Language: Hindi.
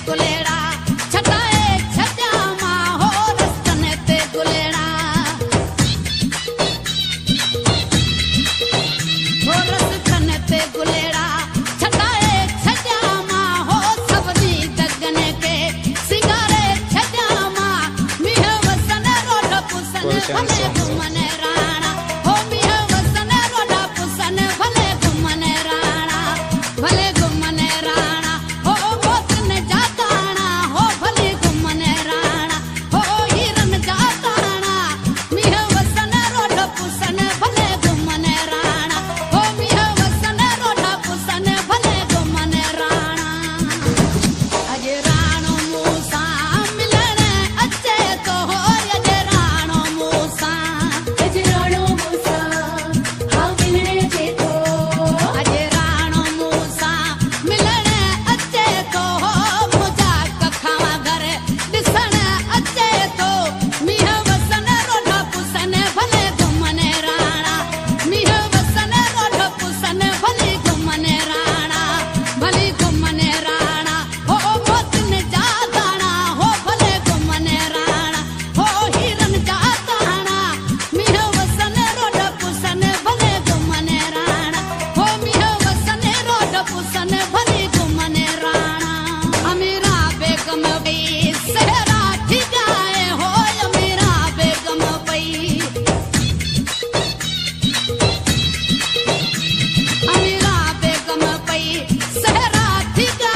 गुलेड़ा छटाए छजा मां हो रस्तन ते गुलेड़ा हो रस्तन ते गुलेड़ा छटाए छजा मां हो सवनी गगन के सिंगारे छजा मां मिह वसन रोड पुसन भले घुमन राणा हो मिह वसन रोड पुसन भले घुमन राणा भले घुमन राणा हो मोतन जाताना हो भले घुमन राणा हो हिरन जाताना मिह वसन रोड पुसन भले घुमन राणा हो मिह वसन रोड पुसन भले घुमन राणा अजे राणो मूसा मिलन अचे तो हो अजे राणो मूसा हाँ मिलने अचे तो अजे राणो मूसा मिलन अचे तो हो मुझा कखावा घर ॾिसण अचे तो मिह वसन रोड पुसन भले घुमन राणा मिह वसन रोड पुसन भले घुमन राणा भले घुमन राणा हो मोतन जा दाणा हो भले घुमन राणा हो हिरन जा दाणा मिह वसन रोड पुसन भले घुमन राणा हो मिह वसन रोड पुसन भले घुमन राणा अमीरा बेगम पई सहरा थी जाए हो अमीरा बेगम पई अमीरा बेगम पई सहरा थी जाए